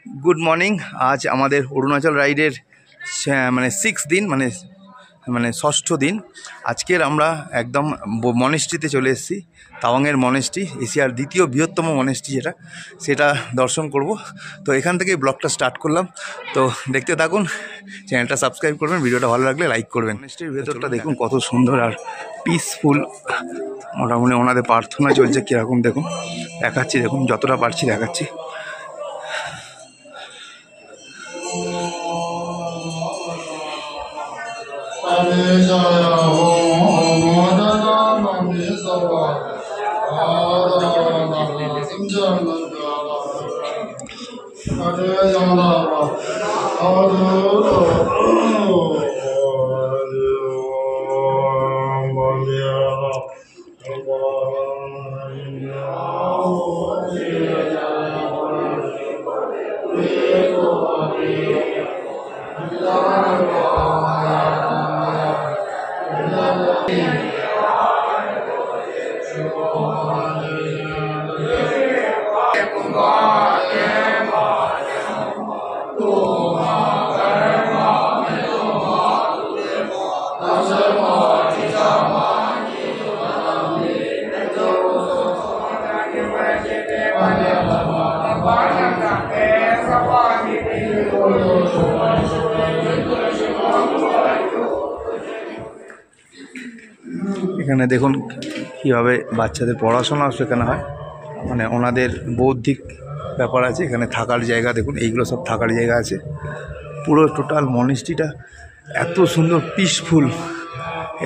Good morning. आज हमारे Arunachal rider মানে 6 दिन মানে ষষ্ঠ দিন। আজকের আমরা একদম মনেস্ট্রিতে চলে এসেছি। তাওয়াংয়ের মনেস্ট্রি, এশিয়ার দ্বিতীয় বৃহত্তম মনেস্ট্রি সেটা দর্শন করব। তো এখান থেকে ব্লগটা স্টার্ট করলাম। তো দেখতে থাকুন, চ্যানেলটা সাবস্ক্রাইব করবেন, ভিডিওটা ভালো লাগলে লাইক করবেন। মনেস্ট্রির ভেতরটা দেখুন কত সুন্দর আর পিসফুল। মোটামুটি ওনাদের প্রার্থনা চলছে কীরকম দেখুন, দেখাচ্ছি, দেখুন যতটা পারছি দেখাচ্ছি। এখানে দেখুন কীভাবে বাচ্চাদের পড়াশোনা শেখানো হয়, মানে ওনাদের বৌদ্ধিক ব্যাপার আছে। এখানে থাকার জায়গা দেখুন, এইগুলো সব থাকার জায়গা আছে। পুরো টোটাল মনেস্ট্রিটা এত সুন্দর পিসফুল।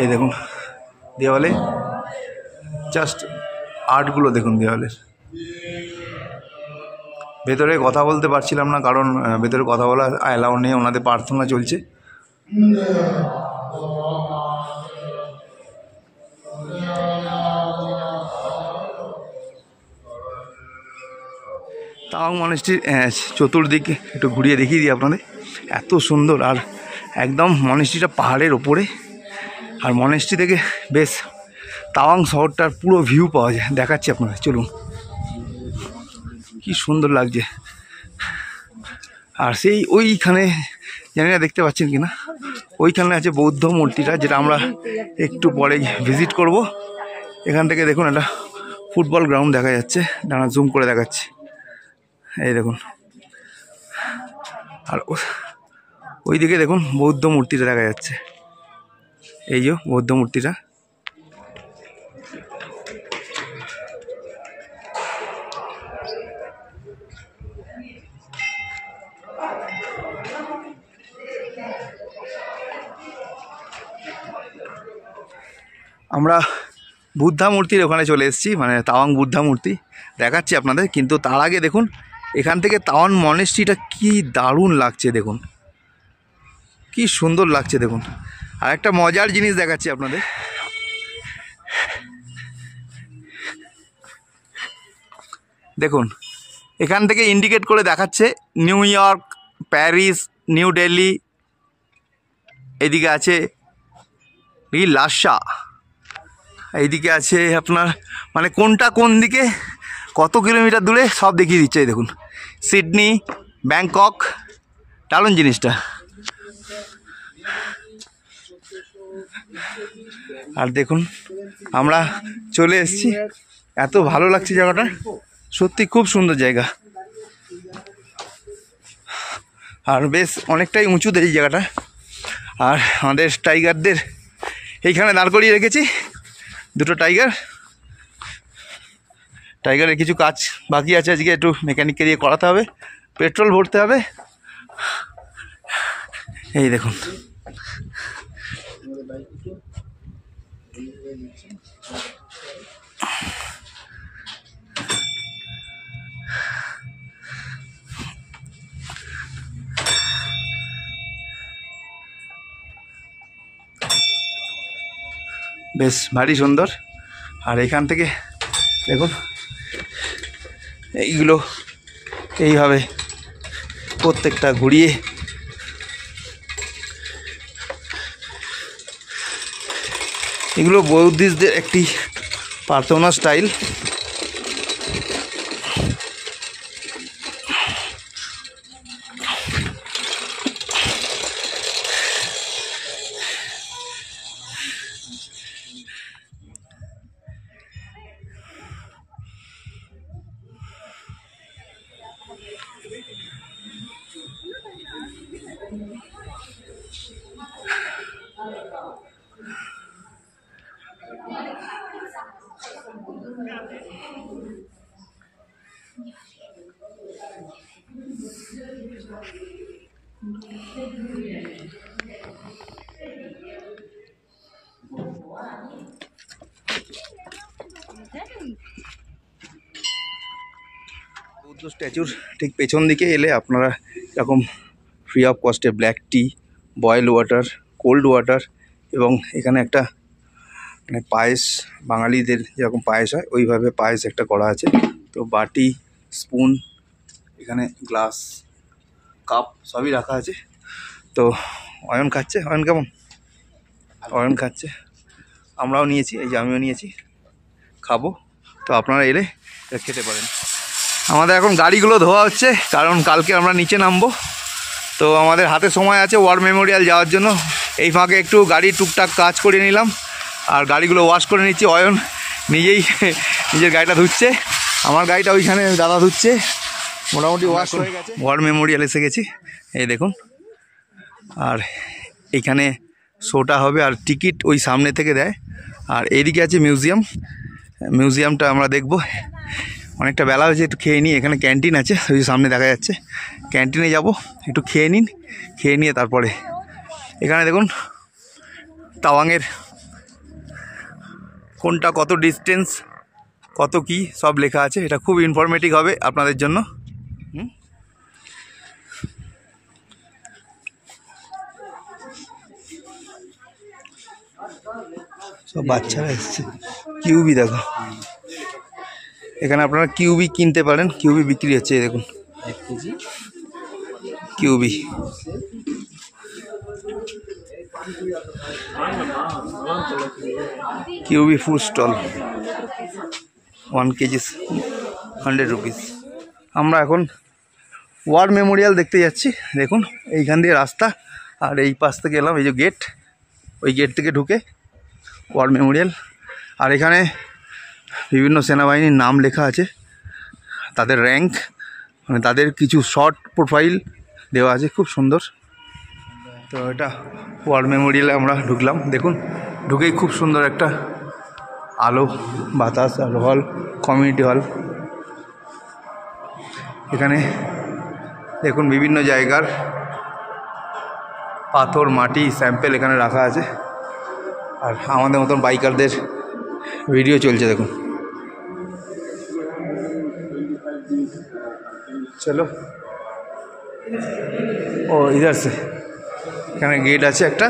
এই দেখুন দেওয়ালে জাস্ট আর্টগুলো দেখুন দেওয়ালের। ভেতরে কথা বলতে পারছিলাম না, কারণ ভেতরে কথা বলা অ্যালাউ নেই, ওনাদের প্রার্থনা চলছে। তাওয়াং মনেস্ট্রির চতুর্দিকে একটু ঘুরিয়ে দেখিয়ে দিই আপনাদের। এত সুন্দর, আর একদম মনেস্ট্রিটা পাহাড়ের ওপরে, আর মনেস্ট্রি থেকে বেশ তাওয়াং শহরটার পুরো ভিউ পাওয়া যায়। দেখাচ্ছি আপনাদের, চলুন। কি সুন্দর লাগছে। আর সেই ওইখানে, জানি না দেখতে পাচ্ছেন কি না, ওইখানে আছে বৌদ্ধ মূর্তিটা, যেটা আমরা একটু পরে ভিজিট করব। এখান থেকে দেখুন একটা ফুটবল গ্রাউন্ড দেখা যাচ্ছে, দাঁড়া জুম করে দেখাচ্ছি। এই দেখুন, আর ওই দিকে দেখুন বৌদ্ধ মূর্তিটা দেখা যাচ্ছে। এই যে বৌদ্ধ মূর্তিটা। আমরা বুদ্ধা মূর্তির ওখানে চলে এসেছি, মানে তাওয়াং বুদ্ধা মূর্তি দেখাচ্ছি আপনাদের। কিন্তু তার আগে দেখুন এখান থেকে তাওয়াং মনেস্ট্রিটা কি দারুণ লাগছে, দেখুন কি সুন্দর লাগছে দেখুন। আর একটা মজার জিনিস দেখাচ্ছি আপনাদের। দেখুন এখান থেকে ইন্ডিকেট করে দেখাচ্ছে new York, Paris, new Delhi, এদিকে আছে লাসা, এইদিকে আছে আপনার, মানে কোনটা কোন দিকে কত কিলোমিটার দূরে সব দেখিয়ে দিচ্ছে। এই দেখুন সিডনি, ব্যাংকক, দারুণ জিনিসটা। আর দেখুন আমরা চলে এসেছি, এত ভালো লাগছে জায়গাটা, সত্যি খুব সুন্দর জায়গা। আর বেশ অনেকটাই উঁচুতে এই জায়গাটা। আর আমাদের টাইগারদের এইখানে দাঁড় করিয়ে রেখেছি, দুটো টাইগারের কিছু কাজ বাকি আছে, আজকে একটু মেকানিককে দিয়ে করাতে হবে, পেট্রোল ভরতে হবে। এই দেখুন বেশ ভারী সুন্দর। আর এখান থেকে দেখুন এইগুলো এইভাবে প্রত্যেকটা ঘুরিয়ে এগুলো বৌদ্ধিস্টদের একটি প্রার্থনা স্টাইল। স্ট্যাচুর ঠিক পেছন দিকে এলে আপনারা এরকম ফ্রি অফ কস্টে black tea, boil water, cold water এবং এখানে একটা মানে পায়েস, বাঙালিদের যেরকম পায়েস হয় ওইভাবে পায়েস একটা করা আছে। তো বাটি, স্পুন, এখানে গ্লাস, কাপ সবই রাখা আছে। তো অয়ন খাচ্ছে। অয়ন কেমন? অয়ন খাচ্ছে, আমরাও নিয়েছি, এই যে আমিও নিয়েছি, খাবো। তো আপনারা এলে খেতে পারেন। আমাদের এখন গাড়িগুলো ধোয়া হচ্ছে, কারণ কালকে আমরা নিচে নামবো। তো আমাদের হাতে সময় আছে ওয়ার মেমোরিয়াল যাওয়ার জন্য। এই ফাঁকে একটু গাড়ি টুকটাক কাজ করে নিলাম আর গাড়িগুলো ওয়াশ করে নিচ্ছি। অয়ন নিজেই নিজের গাড়িটা ধুচ্ছে, আমার গাড়িটা ওইখানে দাদা ধুচ্ছে। মোটামুটি ওয়াশ হয়ে গেছে। ওয়ার মেমোরিয়াল এসে গেছি, এই দেখুন। আর এইখানে শোটা হবে আর টিকিট ওই সামনে থেকে দেয়। আর এইদিকে আছে মিউজিয়াম, মিউজিয়ামটা আমরা দেখব। অনেকটা বেলা হয়েছে, একটু খেয়ে নিই। এখানে ক্যান্টিন আছে, ওই সামনে দেখা যাচ্ছে। ক্যান্টিনে যাব, একটু খেয়ে নিন, খেয়ে নিয়ে তারপরে এখানে দেখুন তাওয়াংয়ের কোনটা কত ডিস্টেন্স, কত কি সব লেখা আছে। এটা খুব ইনফরমেটিভ হবে আপনাদের জন্য। সব বাচ্চারা এসছে। কিউবি দেখো, এখানে আপনারা কিউবি কিনতে পারেন, কিউবি বিক্রি হচ্ছে। দেখুন কিউবি, কিউবি ফুড স্টল, 1 কেজি 100 রুপিস। আমরা এখন ওয়ার মেমোরিয়াল দেখতে যাচ্ছি। দেখুন এইখান দিয়ে রাস্তা, আর এই পাশ থেকে এলাম, এই যে গেট, ওই গেট থেকে ঢুকে ওয়ার মেমোরিয়াল। আর এখানে বিভিন্ন সেনাবাহিনীর নাম লেখা আছে, তাদের র্যাঙ্ক, মানে তাদের কিছু শর্ট প্রোফাইল দেওয়া আছে, খুব সুন্দর। তো এটা ওয়ার মেমোরিয়ালে আমরা ঢুকলাম। দেখুন ঢুকেই খুব সুন্দর একটা আলো বাতাস আর হল, কমিউনিটি হল। এখানে দেখুন বিভিন্ন জায়গার পাথর, মাটি, স্যাম্পেল এখানে রাখা আছে। আর আমাদের মতন বাইকারদের ভিডিও চলছে দেখুন। চলো ও ইধার সে, এখানে গেট আছে একটা,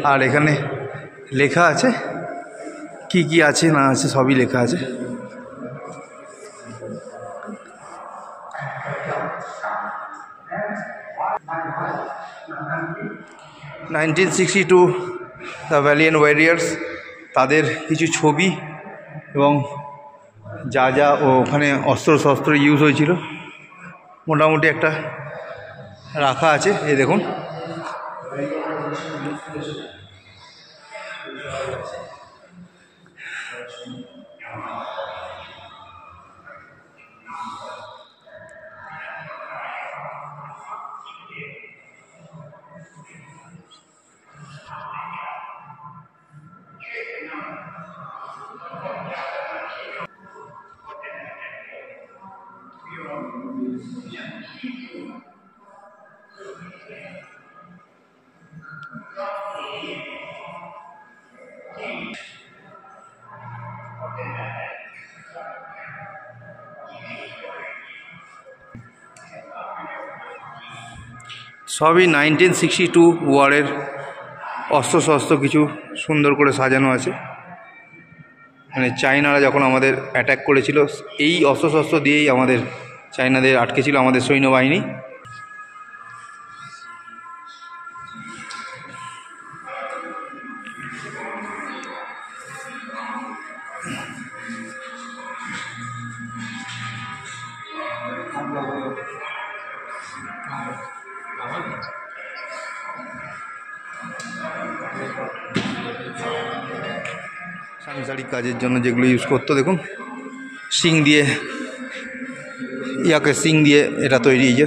আর এখানে লেখা আছে কি কি আছে না আছে, সবই লেখা আছে। (1962) দ্য ভ্যালিয়েন্ট ওয়ারিয়ার্স, তাদের কিছু ছবি এবং যা যা ওখানে অস্ত্র শস্ত্র ইউজ হয়েছিল মোটামুটি একটা রাখা আছে। এই দেখুন সবই 1962 ওয়ারের অস্ত্রশস্ত্র, কিছু সুন্দর করে সাজানো আছে। মানে চাইনারা যখন আমাদের অ্যাটাক করেছিল, এই অস্ত্রশস্ত্র দিয়েই আমাদের চাইনাদের আটকেছিল আমাদের সৈন্যবাহিনী। সাংসারিক কাজের জন্য যেগুলো ইউজ করতো, দেখুন শিং দিয়ে, শিং দিয়ে এটা তৈরি, যে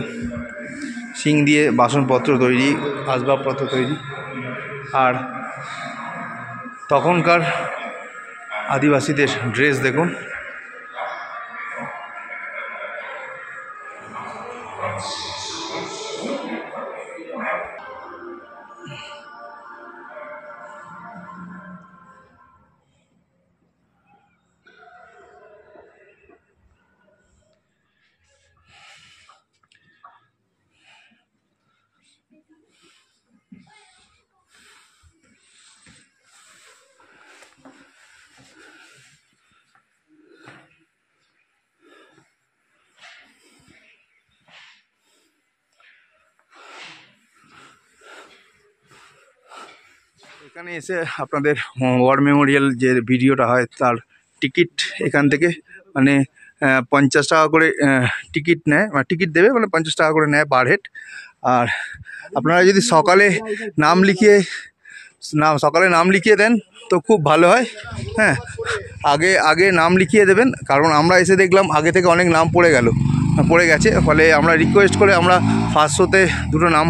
শিং দিয়ে বাসনপত্র তৈরি, আসবাবপত্র তৈরি। আর তখনকার আদিবাসীদের ড্রেস দেখুন, এখানে এসে আপনাদের ওয়ার মেমোরিয়াল যে ভিডিওটা হয় তার টিকিট এখান থেকে মানে 50 টাকা করে টিকিট নেয়, মানে টিকিট দেবে, মানে 50 টাকা করে নেয় পার হেড। আর আপনারা যদি সকালে নাম লিখিয়ে দেন তো খুব ভালো হয়। হ্যাঁ, আগে নাম লিখিয়ে দেবেন, কারণ আমরা এসে দেখলাম আগে থেকে অনেক নাম পড়ে গেছে, ফলে আমরা রিকোয়েস্ট করে আমরা ফার্স্ট শোতে 2টো নাম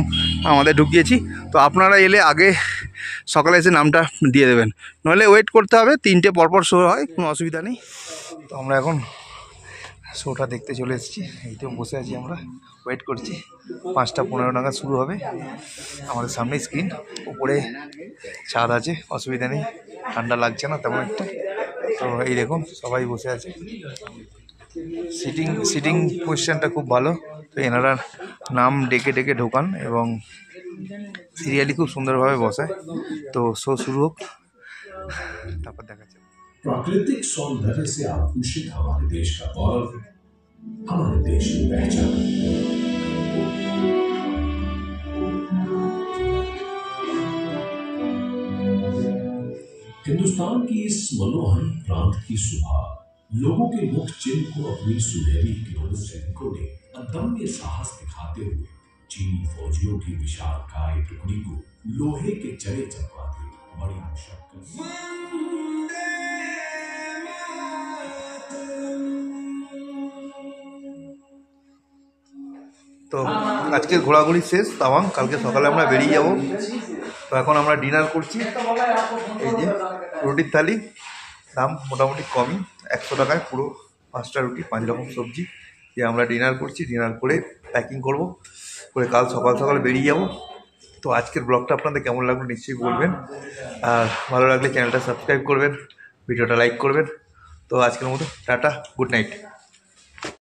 আমাদের ঢুকিয়েছি। তো আপনারা এলে আগে সকালে এসে নামটা দিয়ে দেবেন, নইলে ওয়েট করতে হবে। 3টে পরপর শো হয়, কোনো অসুবিধা নেই। তো আমরা এখন শোটা দেখতে চলে এসেছি, এই তো বসে আছি, আমরা ওয়েট করছি। 5টা 15 নাগাদ শুরু হবে। আমাদের সামনে স্ক্রিন, উপরে ছাদ আছে, অসুবিধা নেই, ঠান্ডা লাগছে না তেমন একটা। তো এই দেখুন সবাই বসে আছে, সিটিং পজিশনটা খুব ভালো। তো এনারা নাম ডেকে ঢোকান এবং সিরিয়ালি খুব সুন্দরভাবে বসায়। তো শো শুরু হোক, তারপর দেখা যাবে। प्राकृतिक सौंदर्य से आभूषित हमारे देश का गौरव, हमारे देश की पहचान। हिंदुस्तान की इस मनोहर प्रांत की सुबह लोगों के मुख चिन्ह को अपनी सुनहरी किरणों से निकोड़े अदम्य साहस दिखाते हुए चीनी फौजियों की विशालकाय टुकड़ी को लोहे के चले चलवाते बड़ी मुशक्कत। তো আজকে ঘোরাঘুরি শেষ তাওয়াং, কালকে সকালে আমরা বেরিয়ে যাব। তো এখন আমরা ডিনার করছি, এই যে রুটির থালি, দাম মোটামুটি কমই, 100 টাকায় পুরো 5টা রুটি 5 রকম সবজি দিয়ে আমরা ডিনার করছি। ডিনার করে প্যাকিং করে কাল সকালে বেরিয়ে যাব। তো আজকের ব্লগটা আপনাদের কেমন লাগলো নিশ্চয়ই বলবেন, আর ভালো লাগলে চ্যানেলটা সাবস্ক্রাইব করবেন, ভিডিওটা লাইক করবেন। তো আজকের মতো টাটা, গুড নাইট।